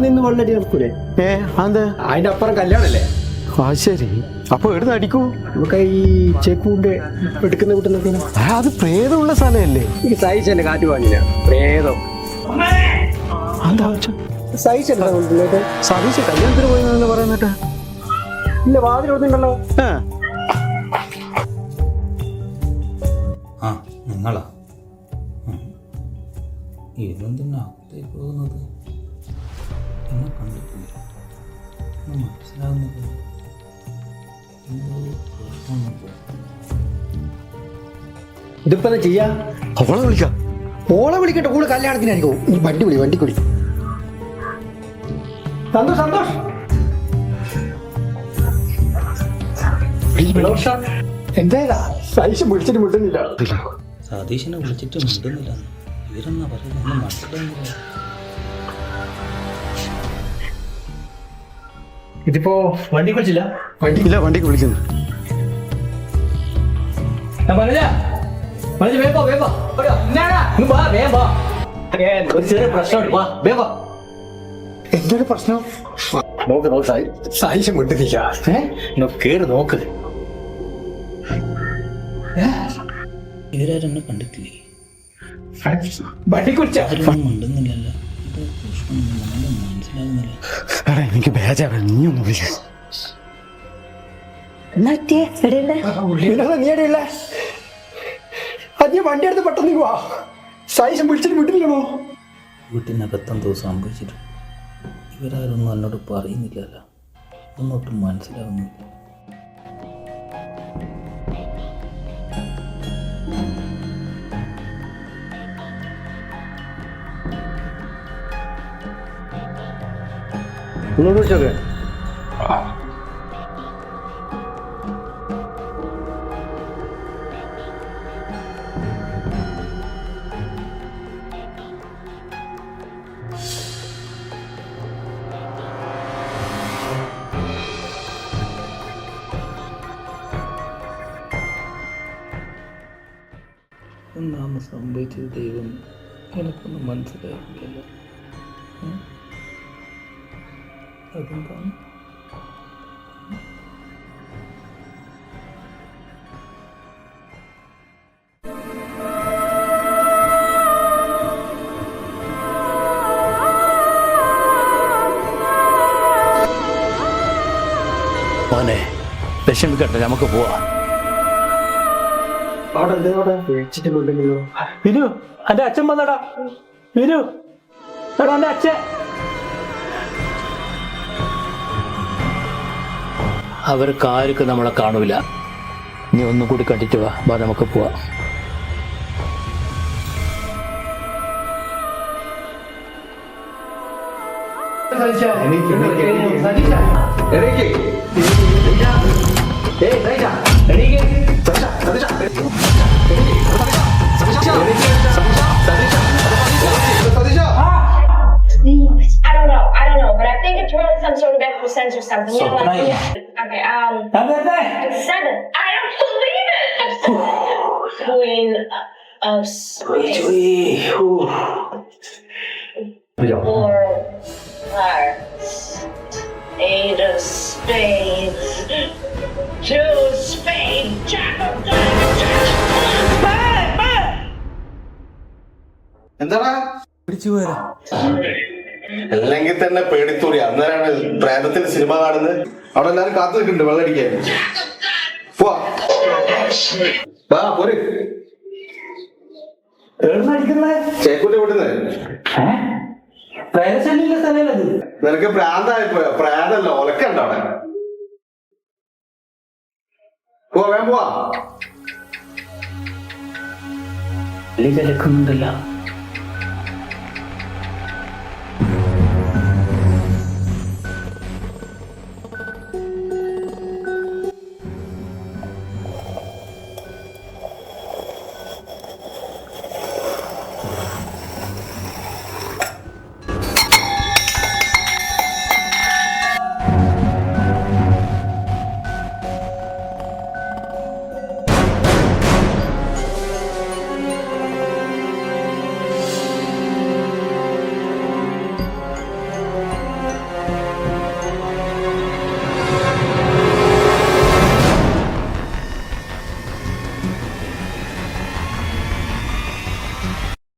നിന്ന് വെള്ളടി നടക്കൂലേ? അത് അതിന്റെ അപ്പുറം കല്യാണല്ലേ? ശരി. അപ്പൊ എടുത്ത് അടിക്കൂ. നമുക്ക് ഈ ചെക്കൂണ്ട് എടുക്കുന്ന വീട്ടിൽ അത് പ്രേതമുള്ള സ്ഥലമല്ലേ? ഈ സൈസ് തന്നെ കാറ്റ് വാങ്ങില്ല പ്രേതം. സൈസ് എന്താ കൊണ്ടുള്ളത്? സതീശ് കല്യാണത്തിന് പോയെന്ന് പറയുന്നിട്ട് ഇല്ല, വാതിൽ കൊടുത്തിട്ടുണ്ടല്ലോ. നിങ്ങളാ ഇവരെന്തിനാ അകത്തേക്ക് പോകുന്നത്? എന്നെ കണ്ടിട്ടില്ല, മനസ്സിലാകുന്നില്ല. ഇതിപ്പോ ചെയ്യാ? അവളെ വിളിക്കാം. ഓളെ വിളിക്കട്ടെ, കൂടെ കല്യാണത്തിനായിരിക്കും. നീ വണ്ടിക്കുടി. സന്തോഷ് എന്താ സൈസ് വിളിച്ചിട്ട് വിട്ടുന്നില്ല. സതീശനെ വിളിച്ചിട്ട് മിണ്ടുന്നില്ല. ഇവരെന്നാ പറയുന്നത്? ഒന്നും മനസ്സിലാകുന്നില്ല. ഇതിപ്പോ വണ്ടി വിളിച്ചില്ല? വണ്ടിക്ക് വിളിക്കുന്നു. ഒരു ചെറിയ പ്രശ്നമുണ്ട്. എന്തൊരു പ്രശ്നം? നോക്ക് സായിഷം വിട്ടുന്നില്ല. കേറി നോക്ക്. ഇവരാരും എന്നെ കണ്ടിട്ടില്ലേ? വണ്ടി കുറിച്ചാ മിണ്ടുന്നില്ലല്ലോ. മനസ്സിലാകുന്നില്ല. എനിക്ക് ബേജാറാ. നീ ഒന്ന് വിളിക്കും. നീടില്ല. അത് വണ്ടി എടുത്ത് പെട്ടെന്ന് പോവാ. സായിഷം വിളിച്ചിട്ട് വിട്ടില്ലല്ലോ. വീട്ടിനകത്തെന്തോ സംഭവിച്ചിട്ട് ഇവരാരൊന്നും എന്നോട് പറയുന്നില്ലല്ലോ. ഒന്നൊട്ടും മനസ്സിലാവുന്നില്ല. ഒന്നുകൂടി വിളിച്ചോക്കെ. എന്താണ് സംഭവിച്ചത്? ദൈവം, എനിക്കൊന്നും മനസ്സിലായില്ലല്ലോ. അതെന്താണ്? മോനെ വിഷമിക്കട്ടെ, നമുക്ക് പോവാം. വിനു, എന്റെ അച്ഛൻ വന്നടാ. വിനു, എടാ എന്റെ അച്ഛൻ. അവർക്ക് ആർക്കും നമ്മളെ കാണൂല. നീ ഒന്നും കൂടി കണ്ടിട്ട് വാ, നമുക്ക് പോവാം. I don't know, but I think it's really some sort of extra or something. You know, like, okay, 7. I don't believe it. Queen of Spades. 4 hearts. 8 of spades. 2 spades. Jack of diamonds. എന്താടാ പിടിച്ചു പോരാ. അല്ലെങ്കിൽ തന്നെ പേടിത്തൂറി. അന്നേരമാണ് പ്രേതത്തിന്റെ cinema കാണുന്നത്. അവിടെ എല്ലാരും കാത്തു നിൽക്കുന്നുണ്ട് വെള്ളടിക്കാൻ. പോര്. ചേക്കൂന്റെ വീട്ടുന്നേ നിനക്ക് പ്രാന്തായിപ്പോയോ? പ്രാന്തല്ല, ഒലക്കുണ്ടോ അവിടെ? പോവാ, വേഗം പോവാ. കിടക്കുന്നുണ്ടല്ലോ.